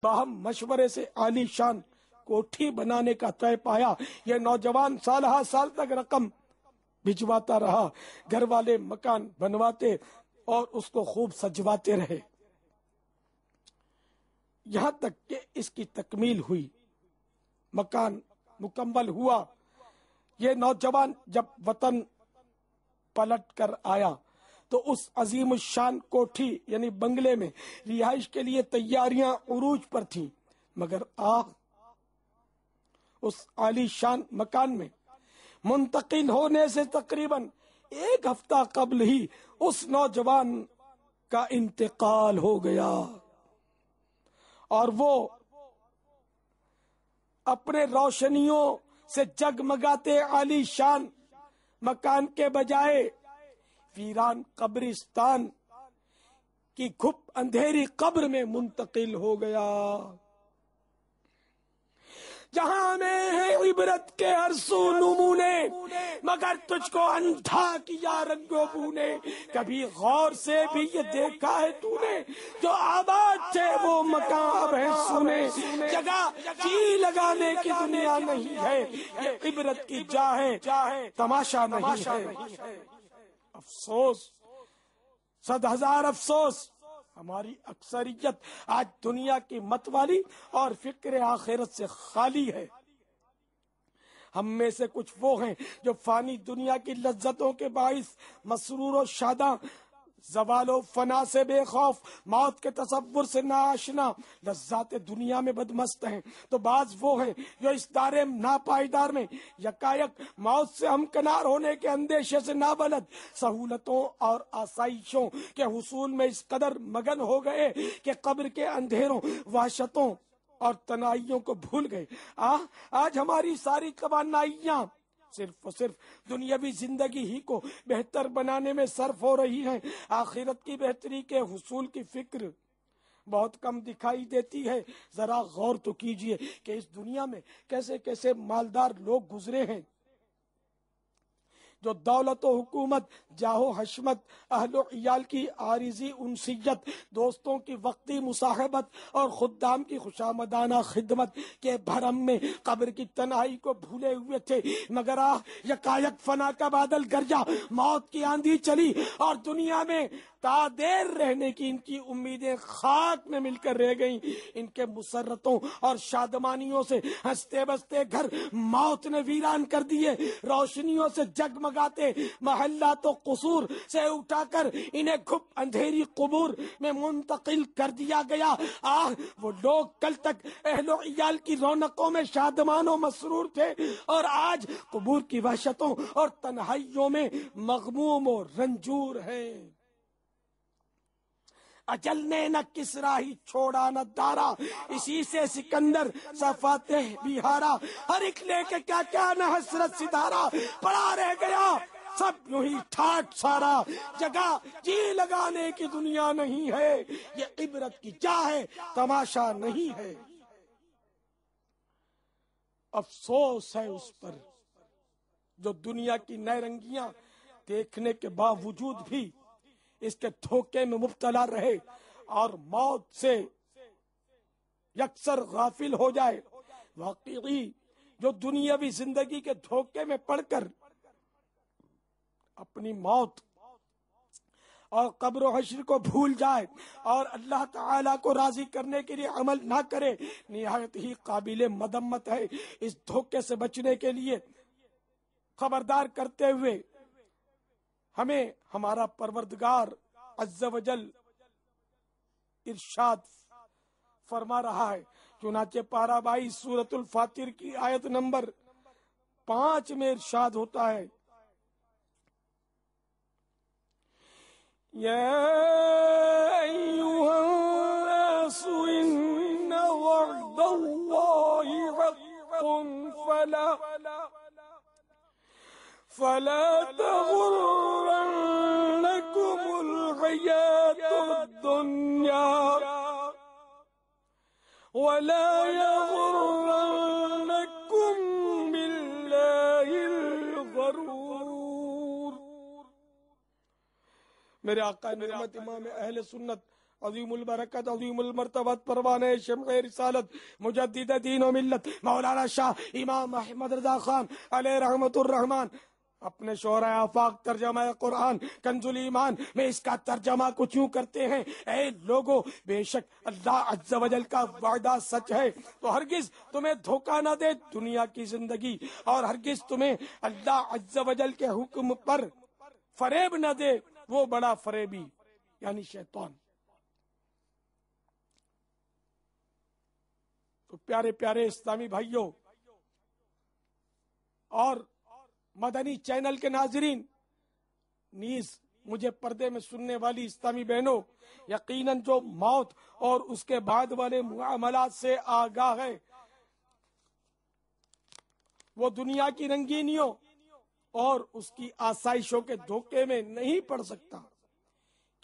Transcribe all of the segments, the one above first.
باہم مشورے سے عالی شان کوٹھی بنانے کا طے پایا۔ یہ نوجوان سال ہا سال تک رقم بھجواتا رہا، گھر والے مکان بنواتے اور اس کو خوب سجواتے رہے، یہاں تک کہ اس کی تکمیل ہوئی، مکان مکمل ہوا۔ یہ نوجوان جب وطن پلٹ کر آیا تو اس عظیم الشان کوٹھی یعنی بنگلے میں رہائش کے لیے تیاریاں عروج پر تھیں، مگر اس عالی شان مکان میں منتقل ہونے سے تقریباً ایک ہفتہ قبل ہی اس نوجوان کا انتقال ہو گیا، اور وہ اپنے روشنیوں سے جگمگاتے عالی شان مکان کے بجائے ویران قبرستان کی گھپ اندھیری قبر میں منتقل ہو گیا، جہاں میں ہے عبرت کے ہر سو نمونے، مگر تجھ کو اندھا کیا رنگو بو نے۔ کبھی غور سے بھی یہ دیکھا ہے تو نے، جو آباد تھے وہ مکان اب ہے سونے۔ جگہ جی لگانے کی دنیا نہیں ہے، یہ عبرت کی جا ہے تماشا نہیں ہے۔ افسوس، صد ہزار افسوس، ہماری اکثریت آج دنیا کی متوالی اور فکر آخرت سے خالی ہے۔ ہم میں سے کچھ وہ ہیں جو فانی دنیا کی لذتوں کے باعث مسرور و شاداں، زوال و فنا سے بے خوف، موت کے تصور سے ناآشنا، لذات دنیا میں بدمست ہیں، تو بعض وہ ہیں جو اس دار ناپائیدار میں یکایک موت سے ہمکنار ہونے کے اندیشے سے نابلد، سہولتوں اور آسائشوں کے حصول میں اس قدر مگن ہو گئے کہ قبر کے اندھیروں، وحشتوں اور تنہائیوں کو بھول گئے۔ آج ہماری ساری توانائیاں صرف و صرف دنیاوی زندگی ہی کو بہتر بنانے میں صرف ہو رہی ہیں، آخرت کی بہتری کے حصول کی فکر بہت کم دکھائی دیتی ہے۔ ذرا غور تو کیجئے کہ اس دنیا میں کیسے کیسے مالدار لوگ گزرے ہیں، جو دولت و حکومت، جاہ و حشمت، اہل و عیال کی عارضی انسیت، دوستوں کی وقتی مصاحبت اور خدام کی خوشامدانہ خدمت کے بھرم میں قبر کی تنہائی کو بھولے ہوئے تھے، مگر یکایک فنا کا بادل گرجا، موت کی آندھی چلی اور دنیا میں تا دیر رہنے کی ان کی امیدیں خاک میں مل کر رہ گئیں۔ ان کے مسرتوں اور شادمانیوں سے ہنستے بستے گھر موت نے ویران کر دیے، روشنیوں سے جگمگاتے محلات و قصور سے اٹھا کر انہیں گھپ اندھیری قبور میں منتقل کر دیا گیا۔ وہ لوگ کل تک اہل و عیال کی رونقوں میں شادمان و مسرور تھے، اور آج قبور کی وحشتوں اور تنہائیوں میں مغموم و رنجور ہیں۔ اجل نے نہ کسرا ہی چھوڑا نہ دارا، اسی سے سکندر سا فاتح بھی ہارا، ہر ایک لے کے کیا کیا نہ حسرت ستارہ، پڑا رہ گیا سب یوں ہی ٹھاٹ سارا۔ جگہ جی لگانے کی دنیا نہیں ہے، یہ عبرت کی جا ہے تماشا نہیں ہے۔ افسوس ہے اس پر جو دنیا کی نیرنگیاں دیکھنے کے باوجود بھی اس کے دھوکے میں مبتلا رہے اور موت سے یکسر غافل ہو جائے۔ واقعی جو دنیاوی زندگی کے دھوکے میں پڑ کر اپنی موت اور قبر و حشر کو بھول جائے اور اللہ تعالیٰ کو راضی کرنے کے لیے عمل نہ کرے، نہایت ہی قابل مذمت ہے۔ اس دھوکے سے بچنے کے لیے خبردار کرتے ہوئے ہمیں ہمارا پروردگار عز و جل ارشاد فرما رہا ہے، چنانچہ پارہ 22 سورۃ الفاتر کی آیت نمبر 5 میں ارشاد ہوتا ہے، یا ایھا الناس ان وعد اللہ حق فلا تغرنکم الحیاة الدنیا ولا یغرنکم باللہ الغرور۔ میرے آقا نعمت امام اہل سنت عظیم البرکت عظیم المرتبت پروانہ شمع رسالت مجدد دین و ملت مولانا شاہ امام احمد رضا خان علیہ رحمت الرحمان اپنے شعرۂ آفاق ترجمہ قرآن کنز الایمان میں اس کا ترجمہ کچھ یوں کرتے ہیں: اے لوگو، بے شک اللہ عز و جل کا وعدہ سچ ہے، تو ہرگز تمہیں دھوکہ نہ دے دنیا کی زندگی، اور ہرگز تمہیں اللہ عز و جل کے حکم پر فریب نہ دے وہ بڑا فریبی، یعنی شیطان۔ تو پیارے پیارے اسلامی بھائیوں اور مدنی چینل کے ناظرین، نیز مجھے پردے میں سننے والی اسلامی بہنوں، یقیناً جو موت اور اس کے بعد والے معاملات سے آگاہ ہے وہ دنیا کی رنگینیوں اور اس کی آسائشوں کے دھوکے میں نہیں پڑ سکتا۔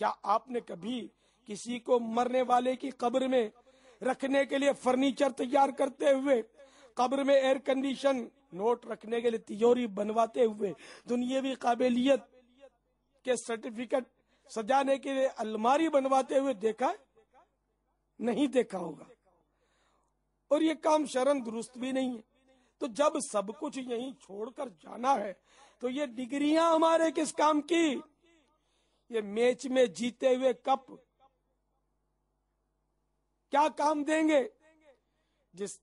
کیا آپ نے کبھی کسی کو مرنے والے کی قبر میں رکھنے کے لیے فرنیچر تیار کرتے ہوئے، قبر میں ایئر کنڈیشن نوٹ رکھنے کے لیے تیوری بنواتے ہوئے، دنیاوی قابلیت کے سرٹیفکیٹ سجانے کے لیے الماری بنواتے ہوئے دیکھا ہے؟ نہیں دیکھا ہوگا، اور یہ کام شرعاً درست بھی نہیں ہے۔ تو جب سب کچھ یہیں چھوڑ کر جانا ہے تو یہ ڈگریاں ہمارے کس کام کی؟ یہ میچ میں جیتے ہوئے کپ کیا کام دیں گے؟ جس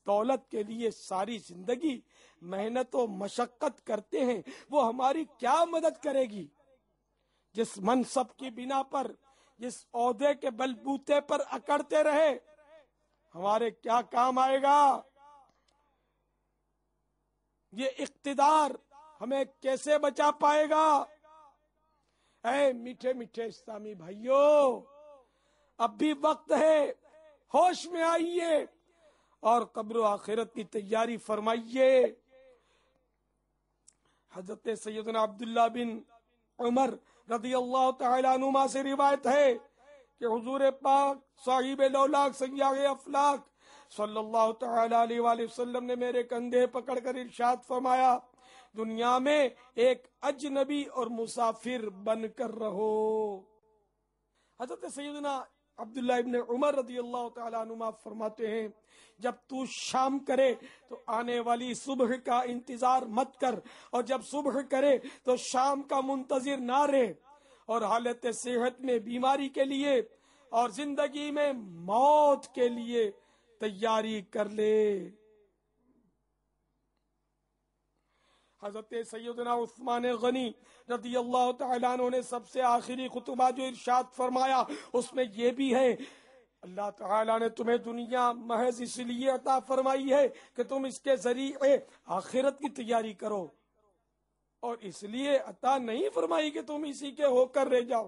دولت کے لیے ساری زندگی محنت و مشقت کرتے ہیں وہ ہماری کیا مدد کرے گی؟ جس منصب کی بنا پر، جس عہدے کے بلبوتے پر اکڑتے رہے ہمارے کیا کام آئے گا؟ یہ اقتدار ہمیں کیسے بچا پائے گا؟ اے میٹھے میٹھے اسلامی بھائیوں، اب بھی وقت ہے، ہوش میں آئیے اور قبر و آخرت کی تیاری فرمائیے۔ حضرت سیدنا عبداللہ بن عمر رضی اللہ تعالی عنہما سے روایت ہے کہ حضور پاک صاحب لولاک سیاح افلاک صلی اللہ تعالی علیہ وآلہ وسلم نے میرے کندھے پکڑ کر ارشاد فرمایا، دنیا میں ایک اجنبی اور مسافر بن کر رہو۔ حضرت سیدنا عبداللہ ابن عمر رضی اللہ تعالی عنہما فرماتے ہیں، جب تو شام کرے تو آنے والی صبح کا انتظار مت کر، اور جب صبح کرے تو شام کا منتظر نہ رہے، اور حالت صحت میں بیماری کے لیے اور زندگی میں موت کے لیے تیاری کر لے۔ حضرت سیدنا عثمان غنی رضی اللہ تعالیٰ عنہ نے سب سے آخری خطبہ جو ارشاد فرمایا اس میں یہ بھی ہے، اللہ تعالیٰ نے تمہیں دنیا محض اس لیے عطا فرمائی ہے کہ تم اس کے ذریعے آخرت کی تیاری کرو، اور اس لیے عطا نہیں فرمائی کہ تم اسی کے ہو کر رہ جاؤ۔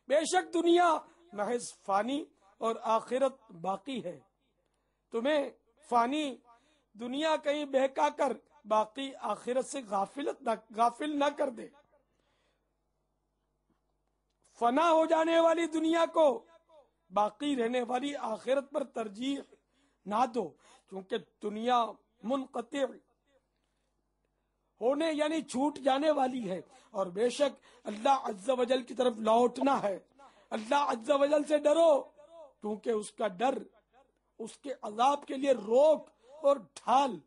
بے شک دنیا محض فانی اور آخرت باقی ہے، تمہیں فانی دنیا کہیں بہکا کر باقی آخرت سے غافل نہ کر دے۔ فنا ہو جانے والی دنیا کو باقی رہنے والی آخرت پر ترجیح نہ دو، کیونکہ دنیا منقطع ہونے یعنی چھوٹ جانے والی ہے، اور بے شک اللہ عز و جل کی طرف لوٹنا ہے۔ اللہ عز و جل سے ڈرو، کیونکہ اس کا ڈر اس کے عذاب کے لیے روک اور ڈھال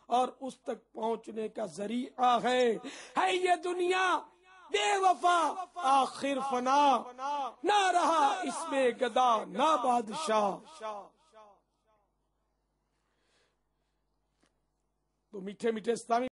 اور اس تک پہنچنے کا ذریعہ ہے یہ دنیا بے وفا آخر فنا، نہ رہا اس میں گدا نہ بادشاہ۔ تو میٹھے میٹھے اسلامی